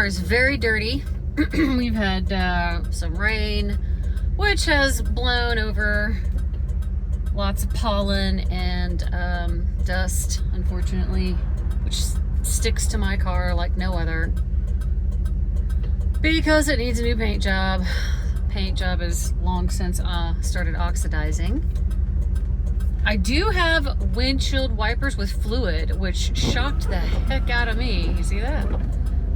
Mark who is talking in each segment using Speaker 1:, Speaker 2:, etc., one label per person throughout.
Speaker 1: car is very dirty. We've had some rain, which has blown over lots of pollen and dust, unfortunately, which sticks to my car like no other because it needs a new paint job. Paint job is long since started oxidizing. I do have windshield wipers with fluid, which shocked the heck out of me. You see that?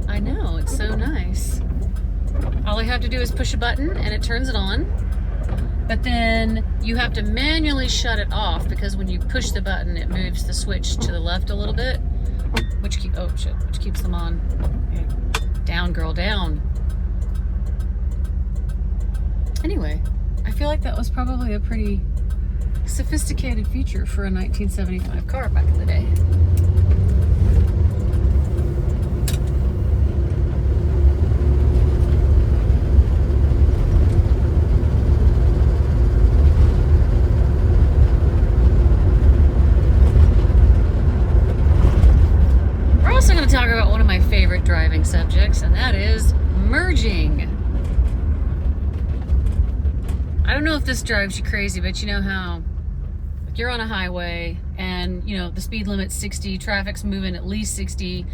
Speaker 1: I know, it's so nice. All I have to do is push a button and it turns it on. But then you have to manually shut it off because when you push the button, it moves the switch to the left a little bit, which keeps them on. Okay. Down, girl, down. Anyway, I feel like that was probably a pretty sophisticated feature for a 1975 car back in the day. We're also going to talk about one of my favorite driving subjects, and that is merging. I don't know if this drives you crazy, but you know how you're on a highway and you know the speed limit's 60, traffic's moving at least 60,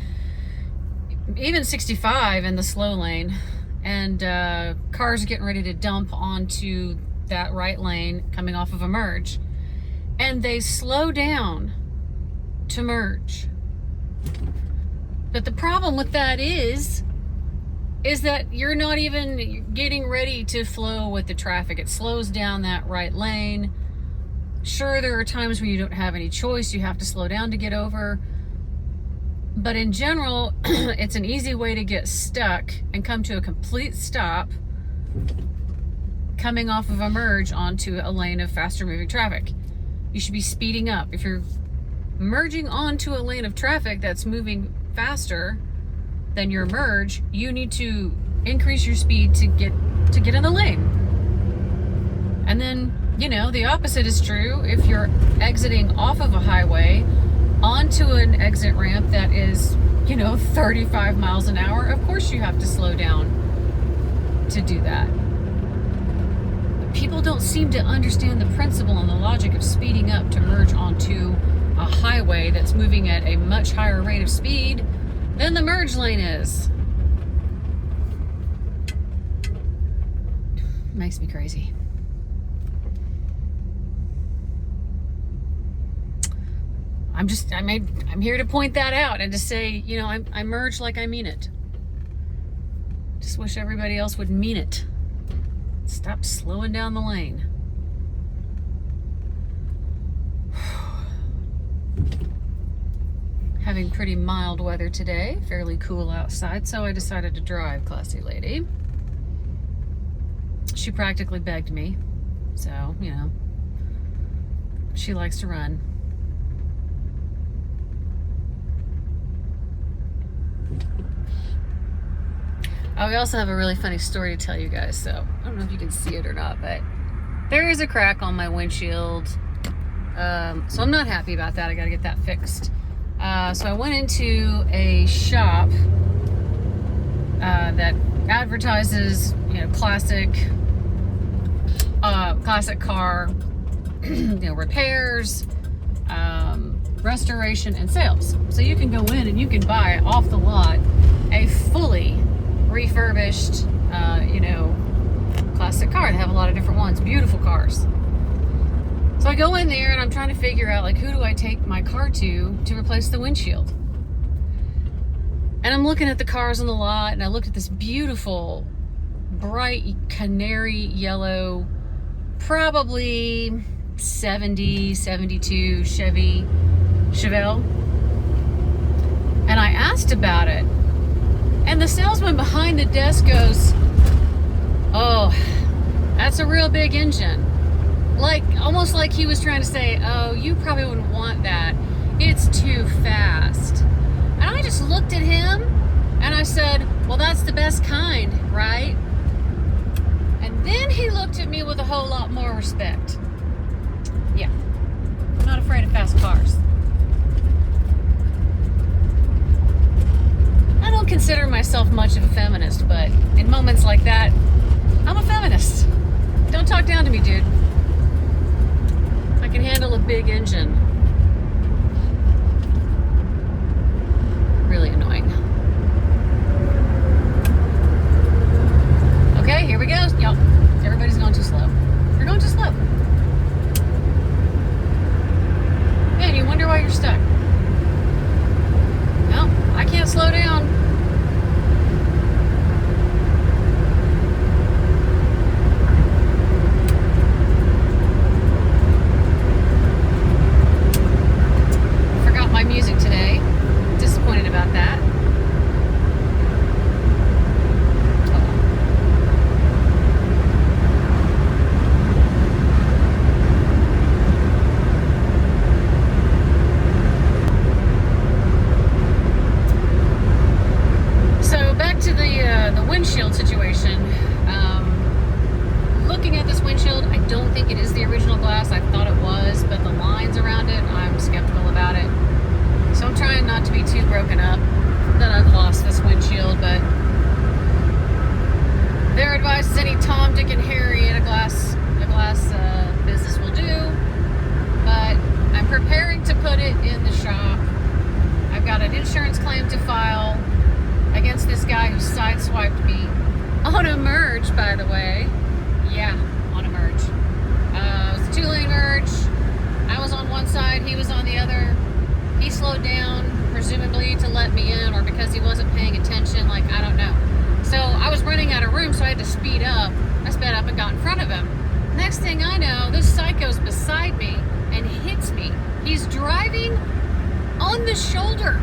Speaker 1: even 65 in the slow lane, and cars are getting ready to dump onto that right lane coming off of a merge, and they slow down to merge. But the problem with that is that you're not even getting ready to flow with the traffic. It slows down that right lane. Sure, there are times where you don't have any choice. You have to slow down to get over. But in general, it's an easy way to get stuck and come to a complete stop coming off of a merge onto a lane of faster moving traffic. You should be speeding up. If you're merging onto a lane of traffic that's moving faster than your merge, you need to increase your speed to get in the lane. And then, you know, the opposite is true. If you're exiting off of a highway onto an exit ramp that is, you know, 35 miles an hour, of course you have to slow down to do that. But people don't seem to understand the principle and the logic of speeding up to merge onto a highway that's moving at a much higher rate of speed than the merge lane is. Makes me crazy. I'm here to point that out and to say, you know, I merge like I mean it. Just wish everybody else would mean it. Stop slowing down the lane. Having pretty mild weather today, fairly cool outside, so I decided to drive, classy lady. She practically begged me, so, you know, she likes to run. Oh, we also have a really funny story to tell you guys, so I don't know if you can see it or not, but there is a crack on my windshield, so I'm not happy about that. I gotta get that fixed. So I went into a shop that advertises, you know, classic car, you know, repairs, restoration, and sales. So you can go in and you can buy off the lot a fully refurbished, you know, classic car. They have a lot of different ones, beautiful cars. So I go in there and I'm trying to figure out, like, who do I take my car to replace the windshield? And I'm looking at the cars on the lot, and I looked at this beautiful, bright canary yellow, probably 70, 72 Chevy Chevelle. And I asked about it. And the salesman behind the desk goes, "Oh, that's a real big engine." Like, almost like he was trying to say, "Oh, you probably wouldn't want that. It's too fast." And I just looked at him and I said, "Well, that's the best kind, right?" And then he looked at me with a whole lot more respect. Yeah, I'm not afraid of fast cars. I don't consider myself much much of a feminist, but in moments like that, I'm a feminist. Don't talk down to me, dude. I can handle a big engine. Really annoying. Okay, here we go. Y'all, everybody's going too slow. You're going too slow. Man, you wonder why you're stuck. No, I can't slow down. Forgot my music today. Disappointed about that. So back to the windshield situation. Looking at this windshield, I don't think it is the original glass. I thought it was, but the lines around it, I'm skeptical about it. So I'm trying not to be too broken up that I've lost this windshield, but their advice is any Tom, Dick, and Harry in a glass business will do. But I'm preparing to put it in the shop. I've got an insurance claim to file against this guy who sideswiped me on a merge, by the way. Yeah, on a merge. It was a 2-lane merge. I was on one side, he was on the other. He slowed down, presumably to let me in, or because he wasn't paying attention, like, I don't know. So I was running out of room, so I had to speed up. I sped up and got in front of him. Next thing I know, this psycho's beside me and hits me. He's driving on the shoulder,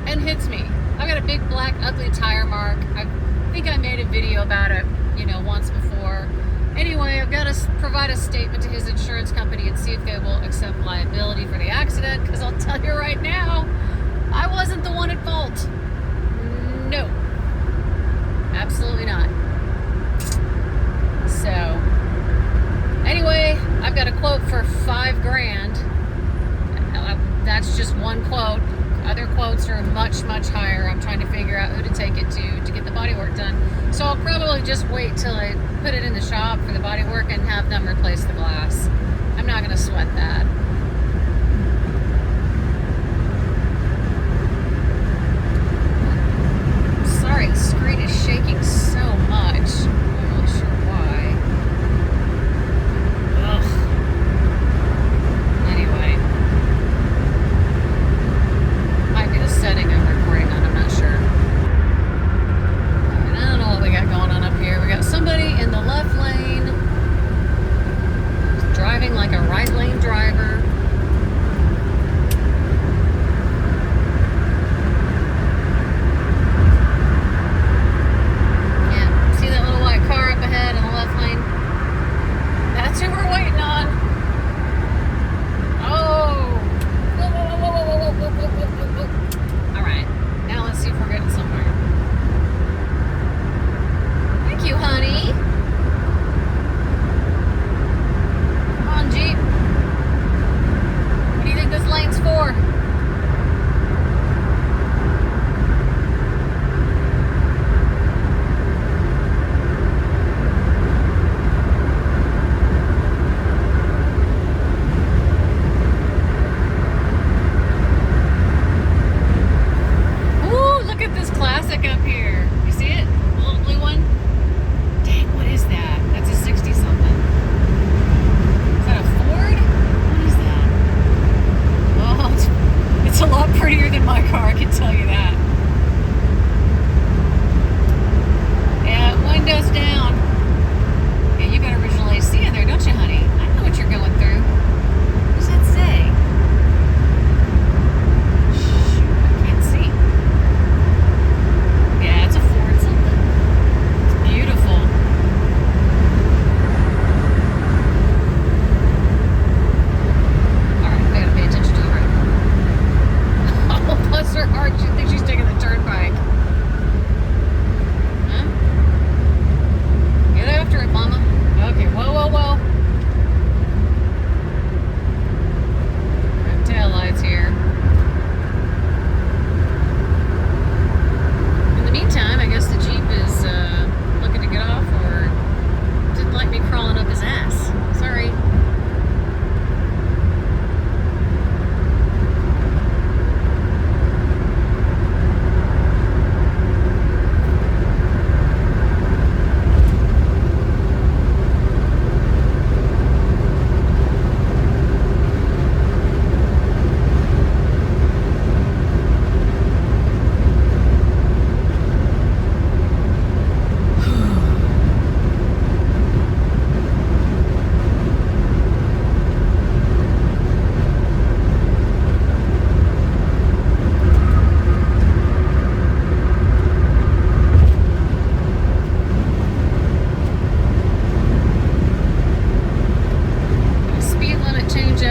Speaker 1: and hits me. I've got a big black ugly tire mark. I think I made a video about it, once before. Anyway, I've got to provide a statement to his insurance company and see if they will accept liability for the accident, because I'll tell you right now, I wasn't the one at fault. No. Absolutely not. So, anyway, I've got a quote for $5,000. That's just one quote. Other quotes are much, much higher. I'm trying to figure out who to take it to get the bodywork done. So I'll probably just wait till I put it in the shop for the bodywork and have them replace the glass. I'm not going to sweat that. Sorry, the screen is shaking so much. I'm not really sure why. Ugh. Anyway. Might be the setting I'm recording on, I'm not sure. Alright, I don't know what we got going on up here. We got somebody in the left lane driving like a right lane driver.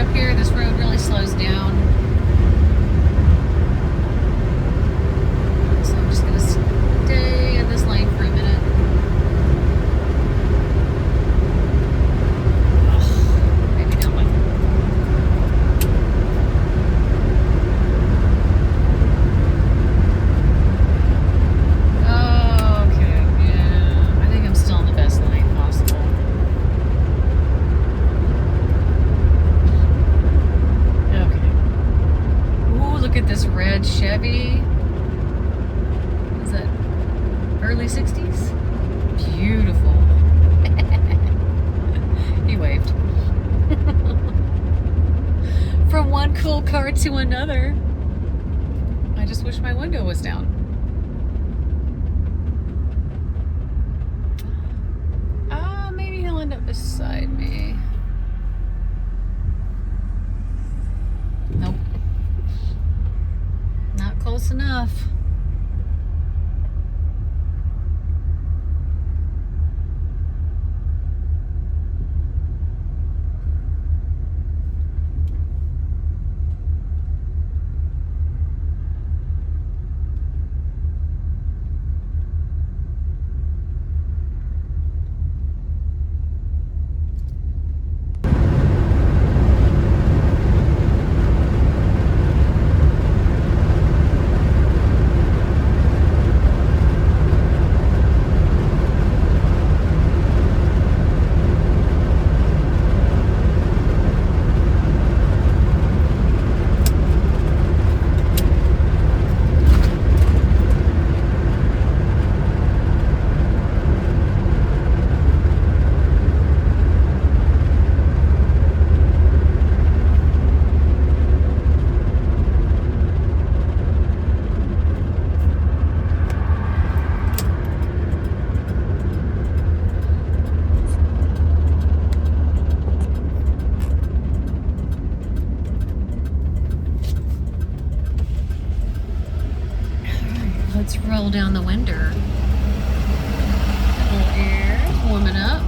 Speaker 1: up here, this road really slows down. So I'm just going to stay in this lane for a minute. Oh, maybe not one. Okay, yeah. I think I'm still in the best lane possible. Look at this red Chevy. Is that early 60s? Beautiful. He waved. From one cool car to another. I just wish my window was down. Maybe he'll end up beside me. Nope. Not close enough. Let's roll down the window. A little air, warming up.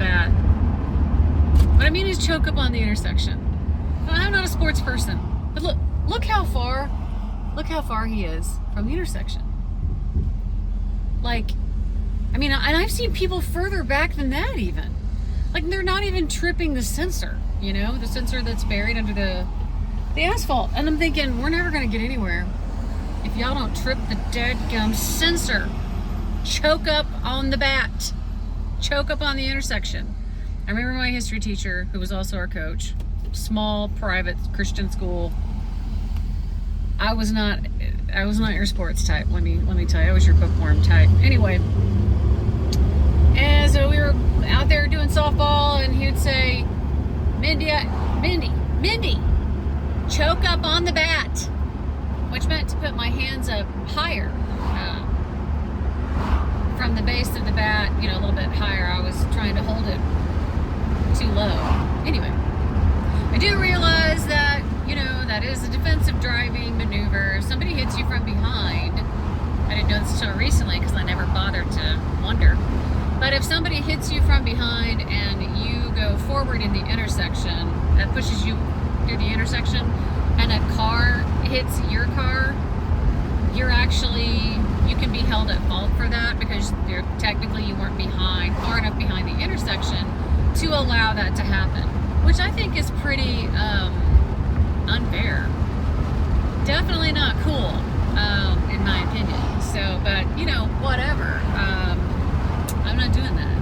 Speaker 1: bat. What I mean is choke up on the intersection. I'm not a sports person, but look how far he is from the intersection. Like, I mean, and I've seen people further back than that even. Like, they're not even tripping the sensor, you know, the sensor that's buried under the asphalt. And I'm thinking, we're never going to get anywhere if y'all don't trip the deadgum sensor. Choke up on the bat. Choke up on the intersection. I remember my history teacher, who was also our coach, small private Christian school. I was not your sports type. Let me tell you, I was your bookworm type. Anyway, and so we were out there doing softball, and he would say, Mindy, choke up on the bat, which meant to put my hands up higher, from the base of the bat, you know, a little bit higher. I was trying to hold it too low. Anyway, I do realize that, you know, that is a defensive driving maneuver. If somebody hits you from behind, I didn't know this until recently because I never bothered to wonder. But if somebody hits you from behind and you go forward in the intersection, that pushes you through the intersection, and a car hits your car, you can be held at fault for that because technically you weren't far enough behind the intersection to allow that to happen, which I think is pretty unfair. Definitely not cool, in my opinion. So, but you know, whatever. I'm not doing that.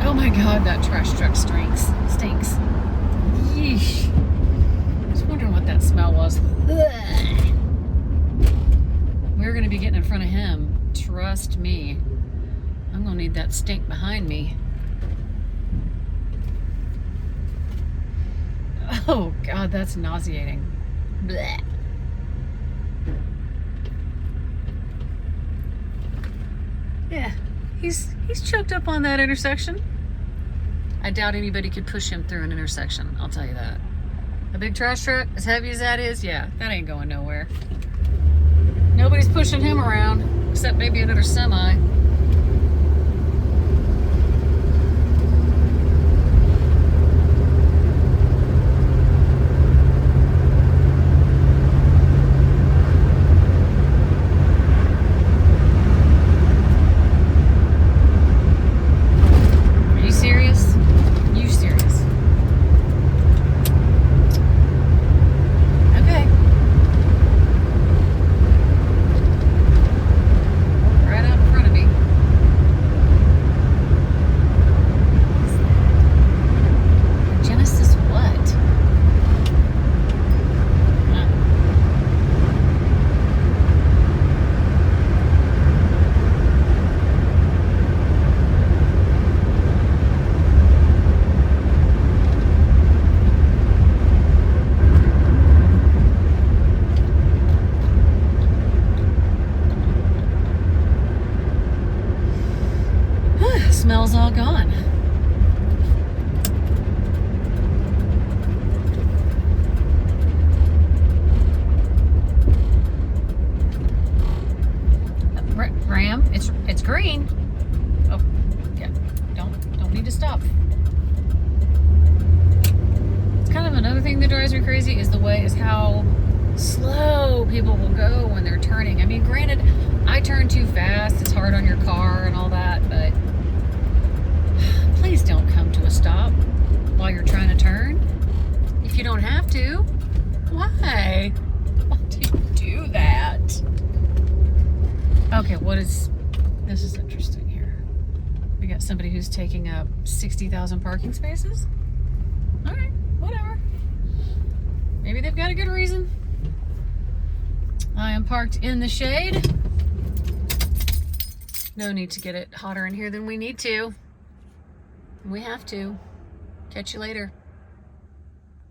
Speaker 1: Oh my God, that trash truck stinks. Yeesh. I was wondering what that smell was. Ugh. We're gonna be getting in front of him. Trust me. I'm gonna need that stink behind me. Oh God, that's nauseating. Blech. Yeah, he's choked up on that intersection. I doubt anybody could push him through an intersection, I'll tell you that. A big trash truck, as heavy as that is, yeah, that ain't going nowhere. Nobody's pushing him around, except maybe another semi. Smell's all gone. Ram, it's green. Oh, yeah. Don't need to stop. It's kind of another thing that drives me crazy is how slow people will go when they're turning. I mean, granted, I turn too fast. It's hard on your car and all that, but please don't come to a stop while you're trying to turn. If you don't have to, why? Why do you do that? Okay, this is interesting here. We got somebody who's taking up 60,000 parking spaces. All right, whatever. Maybe they've got a good reason. I am parked in the shade. No need to get it hotter in here than we need to. We have to. Catch you later.